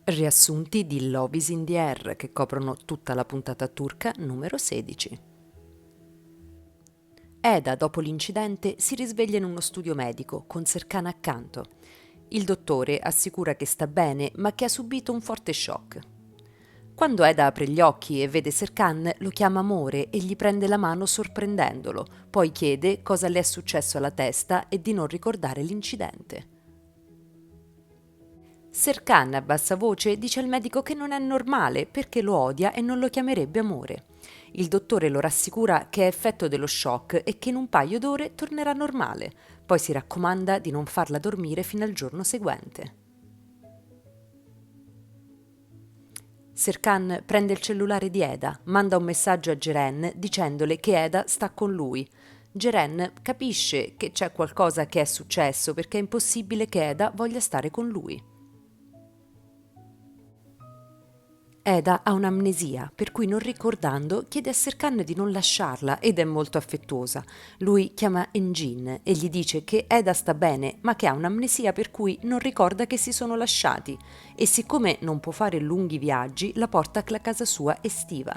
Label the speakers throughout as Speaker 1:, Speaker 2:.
Speaker 1: Riassunti di Love is in the Air che coprono tutta la puntata turca numero 16. Eda, dopo l'incidente, si risveglia in uno studio medico con Serkan accanto. Il dottore assicura che sta bene ma che ha subito un forte shock. Quando Eda apre gli occhi e vede Serkan, lo chiama amore e gli prende la mano sorprendendolo, poi chiede cosa le è successo alla testa e di non ricordare l'incidente. Serkan a bassa voce dice al medico che non è normale perché lo odia e non lo chiamerebbe amore. Il dottore lo rassicura che è effetto dello shock e che in un paio d'ore tornerà normale, poi si raccomanda di non farla dormire fino al giorno seguente. Serkan prende il cellulare di Eda, manda un messaggio a Ceren dicendole che Eda sta con lui. Ceren capisce che c'è qualcosa che è successo perché è impossibile che Eda voglia stare con lui. Eda ha un'amnesia, per cui non ricordando chiede a Serkan di non lasciarla ed è molto affettuosa. Lui chiama Engin e gli dice che Eda sta bene, ma che ha un'amnesia per cui non ricorda che si sono lasciati e siccome non può fare lunghi viaggi la porta a casa sua estiva.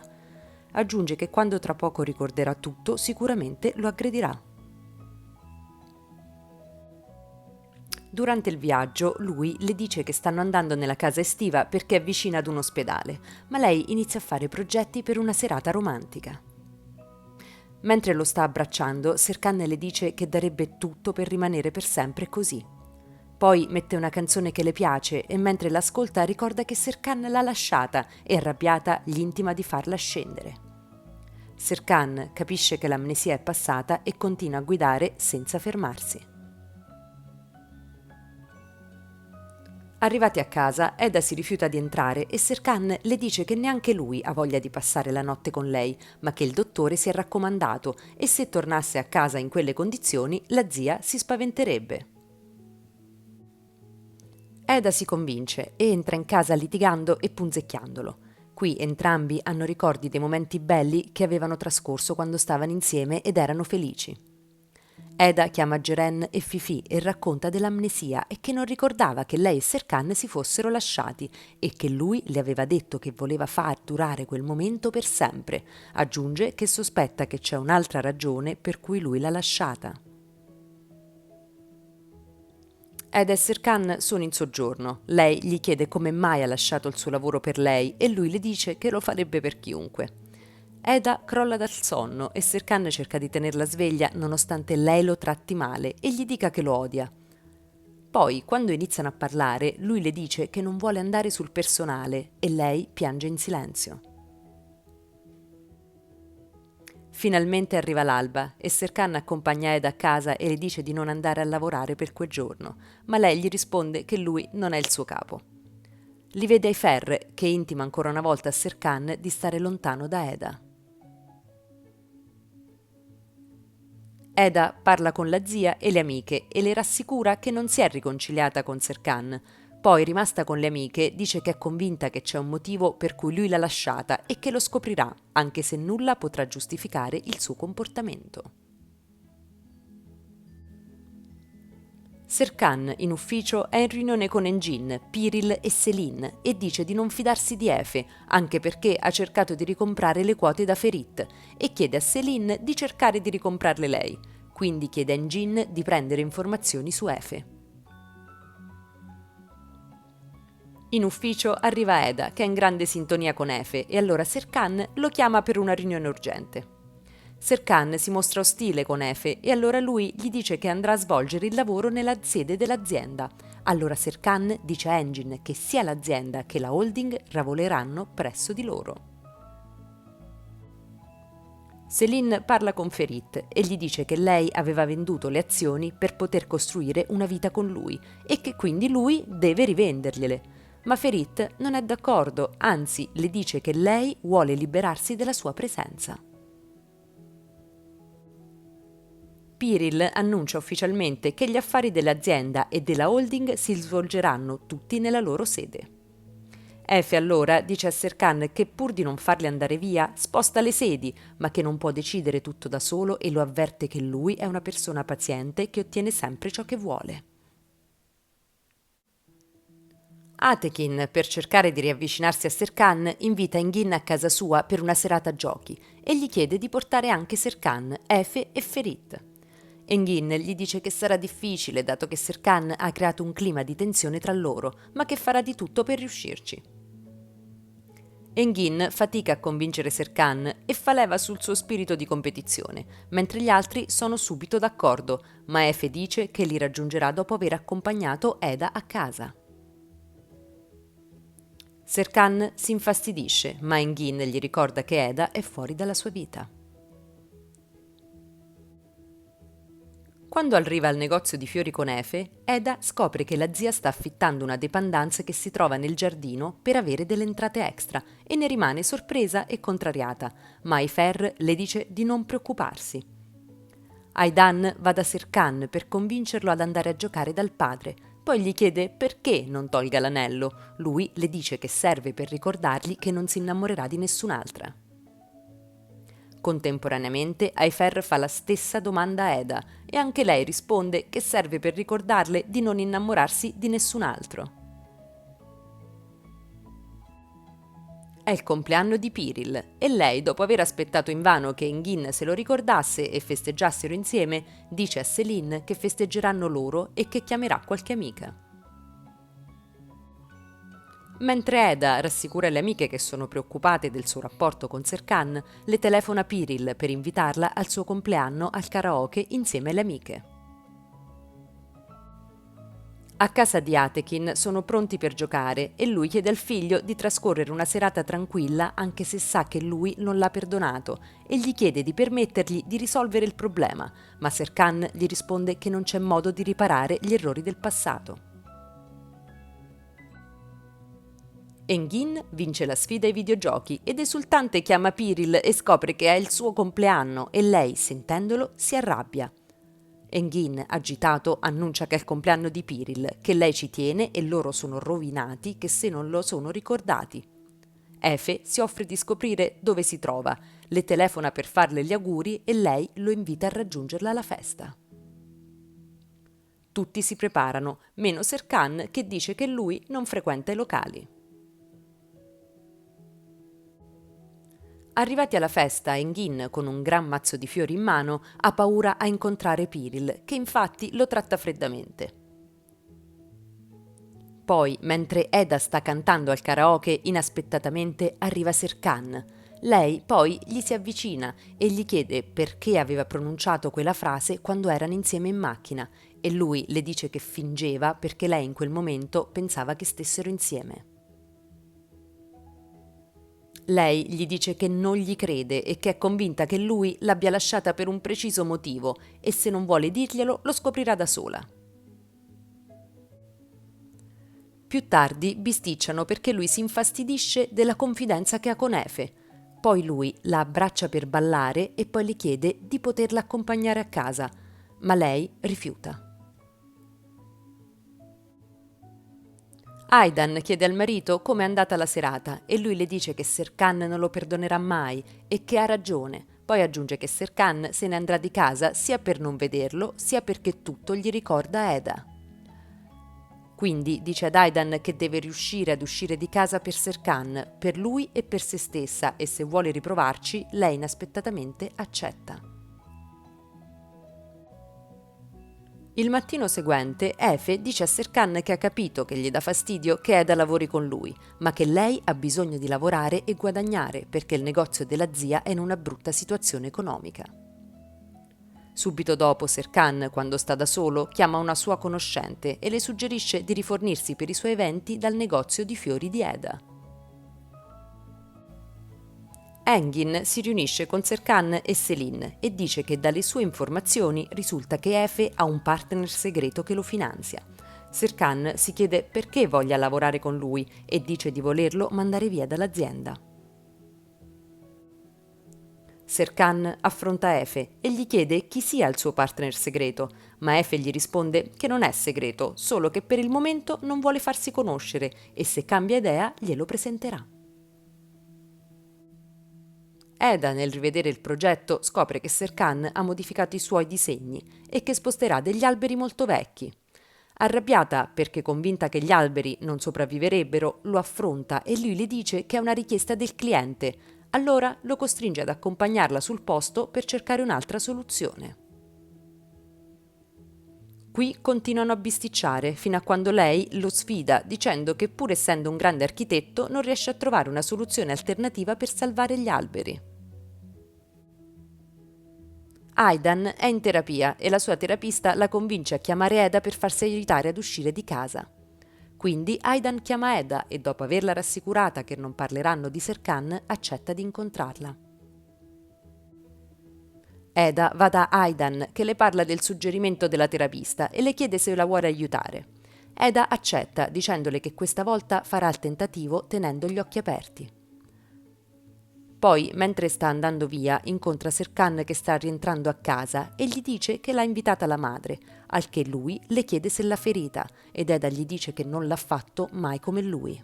Speaker 1: Aggiunge che quando tra poco ricorderà tutto sicuramente lo aggredirà. Durante il viaggio lui le dice che stanno andando nella casa estiva perché è vicina ad un ospedale, ma lei inizia a fare progetti per una serata romantica. Mentre lo sta abbracciando, Serkan le dice che darebbe tutto per rimanere per sempre così. Poi mette una canzone che le piace e mentre l'ascolta ricorda che Serkan l'ha lasciata e arrabbiata gli intima di farla scendere. Serkan capisce che l'amnesia è passata e continua a guidare senza fermarsi. Arrivati a casa, Eda si rifiuta di entrare e Serkan le dice che neanche lui ha voglia di passare la notte con lei, ma che il dottore si è raccomandato e se tornasse a casa in quelle condizioni la zia si spaventerebbe. Eda si convince e entra in casa litigando e punzecchiandolo. Qui entrambi hanno ricordi dei momenti belli che avevano trascorso quando stavano insieme ed erano felici. Eda chiama Ceren e Fifi e racconta dell'amnesia e che non ricordava che lei e Serkan si fossero lasciati e che lui le aveva detto che voleva far durare quel momento per sempre. Aggiunge che sospetta che c'è un'altra ragione per cui lui l'ha lasciata. Eda e Serkan sono in soggiorno. Lei gli chiede come mai ha lasciato il suo lavoro per lei e lui le dice che lo farebbe per chiunque. Eda crolla dal sonno e Serkan cerca di tenerla sveglia nonostante lei lo tratti male e gli dica che lo odia. Poi, quando iniziano a parlare, lui le dice che non vuole andare sul personale e lei piange in silenzio. Finalmente arriva l'alba e Serkan accompagna Eda a casa e le dice di non andare a lavorare per quel giorno, ma lei gli risponde che lui non è il suo capo. Li vede ai Fer, che intima ancora una volta a Serkan di stare lontano da Eda. Eda parla con la zia e le amiche e le rassicura che non si è riconciliata con Serkan. Poi, rimasta con le amiche, dice che è convinta che c'è un motivo per cui lui l'ha lasciata e che lo scoprirà, anche se nulla potrà giustificare il suo comportamento. Serkan, in ufficio, è in riunione con Engin, Piril e Selin e dice di non fidarsi di Efe, anche perché ha cercato di ricomprare le quote da Ferit e chiede a Selin di cercare di ricomprarle lei. Quindi chiede a Engin di prendere informazioni su Efe. In ufficio arriva Eda, che è in grande sintonia con Efe, e allora Serkan lo chiama per una riunione urgente. Serkan si mostra ostile con Efe e allora lui gli dice che andrà a svolgere il lavoro nella sede dell'azienda. Allora Serkan dice a Engin che sia l'azienda che la holding lavoreranno presso di loro. Selin parla con Ferit e gli dice che lei aveva venduto le azioni per poter costruire una vita con lui e che quindi lui deve rivendergliele. Ma Ferit non è d'accordo, anzi le dice che lei vuole liberarsi della sua presenza. Piril annuncia ufficialmente che gli affari dell'azienda e della holding si svolgeranno tutti nella loro sede. Efe allora dice a Serkan che pur di non farli andare via, sposta le sedi, ma che non può decidere tutto da solo e lo avverte che lui è una persona paziente che ottiene sempre ciò che vuole. Atekin, per cercare di riavvicinarsi a Serkan, invita Engin a casa sua per una serata giochi e gli chiede di portare anche Serkan, Efe e Ferit. Engin gli dice che sarà difficile dato che Serkan ha creato un clima di tensione tra loro, ma che farà di tutto per riuscirci. Engin fatica a convincere Serkan e fa leva sul suo spirito di competizione, mentre gli altri sono subito d'accordo, ma Efe dice che li raggiungerà dopo aver accompagnato Eda a casa. Serkan si infastidisce, ma Engin gli ricorda che Eda è fuori dalla sua vita. Quando arriva al negozio di fiori con Efe, Eda scopre che la zia sta affittando una dépendance che si trova nel giardino per avere delle entrate extra e ne rimane sorpresa e contrariata, ma Ayfer le dice di non preoccuparsi. Aydan va da Serkan per convincerlo ad andare a giocare dal padre, poi gli chiede perché non tolga l'anello. Lui le dice che serve per ricordargli che non si innamorerà di nessun'altra. Contemporaneamente Ayfer fa la stessa domanda a Eda e anche lei risponde che serve per ricordarle di non innamorarsi di nessun altro. È il compleanno di Piril e lei, dopo aver aspettato invano che Engin se lo ricordasse e festeggiassero insieme, dice a Selin che festeggeranno loro e che chiamerà qualche amica. Mentre Eda rassicura le amiche che sono preoccupate del suo rapporto con Serkan, le telefona Piril per invitarla al suo compleanno al karaoke insieme alle amiche. A casa di Atekin sono pronti per giocare e lui chiede al figlio di trascorrere una serata tranquilla anche se sa che lui non l'ha perdonato e gli chiede di permettergli di risolvere il problema, ma Serkan gli risponde che non c'è modo di riparare gli errori del passato. Engin vince la sfida ai videogiochi ed esultante chiama Piril e scopre che è il suo compleanno e lei, sentendolo, si arrabbia. Engin, agitato, annuncia che è il compleanno di Piril, che lei ci tiene e loro sono rovinati che se non lo sono ricordati. Efe si offre di scoprire dove si trova, le telefona per farle gli auguri e lei lo invita a raggiungerla alla festa. Tutti si preparano, meno Serkan che dice che lui non frequenta i locali. Arrivati alla festa, Engin, con un gran mazzo di fiori in mano, ha paura a incontrare Piril, che infatti lo tratta freddamente. Poi, mentre Eda sta cantando al karaoke, inaspettatamente arriva Serkan. Lei poi gli si avvicina e gli chiede perché aveva pronunciato quella frase quando erano insieme in macchina e lui le dice che fingeva perché lei in quel momento pensava che stessero insieme. Lei gli dice che non gli crede e che è convinta che lui l'abbia lasciata per un preciso motivo e se non vuole dirglielo lo scoprirà da sola. Più tardi bisticciano perché lui si infastidisce della confidenza che ha con Efe. Poi lui la abbraccia per ballare e poi le chiede di poterla accompagnare a casa, ma lei rifiuta. Aydan chiede al marito come è andata la serata e lui le dice che Serkan non lo perdonerà mai e che ha ragione. Poi aggiunge che Serkan se ne andrà di casa sia per non vederlo sia perché tutto gli ricorda Eda. Quindi dice ad Aydan che deve riuscire ad uscire di casa per Serkan, per lui e per se stessa e se vuole riprovarci, lei inaspettatamente accetta. Il mattino seguente Efe dice a Serkan che ha capito che gli dà fastidio che Eda lavori con lui, ma che lei ha bisogno di lavorare e guadagnare perché il negozio della zia è in una brutta situazione economica. Subito dopo Serkan, quando sta da solo, chiama una sua conoscente e le suggerisce di rifornirsi per i suoi eventi dal negozio di fiori di Eda. Engin si riunisce con Serkan e Selin e dice che dalle sue informazioni risulta che Efe ha un partner segreto che lo finanzia. Serkan si chiede perché voglia lavorare con lui e dice di volerlo mandare via dall'azienda. Serkan affronta Efe e gli chiede chi sia il suo partner segreto, ma Efe gli risponde che non è segreto, solo che per il momento non vuole farsi conoscere e se cambia idea glielo presenterà. Eda, nel rivedere il progetto, scopre che Serkan ha modificato i suoi disegni e che sposterà degli alberi molto vecchi. Arrabbiata perché convinta che gli alberi non sopravviverebbero, lo affronta e lui le dice che è una richiesta del cliente. Allora lo costringe ad accompagnarla sul posto per cercare un'altra soluzione. Qui continuano a bisticciare fino a quando lei lo sfida dicendo che pur essendo un grande architetto non riesce a trovare una soluzione alternativa per salvare gli alberi. Aidan è in terapia e la sua terapista la convince a chiamare Eda per farsi aiutare ad uscire di casa. Quindi Aidan chiama Eda e dopo averla rassicurata che non parleranno di Serkan, accetta di incontrarla. Eda va da Aidan che le parla del suggerimento della terapista e le chiede se la vuole aiutare. Eda accetta dicendole che questa volta farà il tentativo tenendo gli occhi aperti. Poi, mentre sta andando via, incontra Serkan che sta rientrando a casa e gli dice che l'ha invitata la madre, al che lui le chiede se l'ha ferita ed Eda gli dice che non l'ha fatto mai come lui.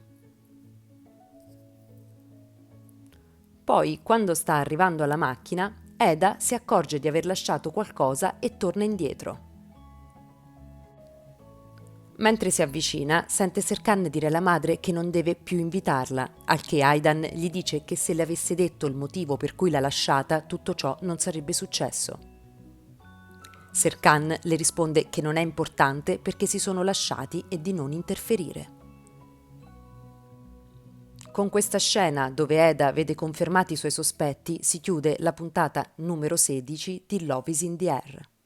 Speaker 1: Poi, quando sta arrivando alla macchina, Eda si accorge di aver lasciato qualcosa e torna indietro. Mentre si avvicina, sente Serkan dire alla madre che non deve più invitarla, al che Aidan gli dice che se le avesse detto il motivo per cui l'ha lasciata, tutto ciò non sarebbe successo. Serkan le risponde che non è importante perché si sono lasciati e di non interferire. Con questa scena, dove Eda vede confermati i suoi sospetti, si chiude la puntata numero 16 di Love is in the Air.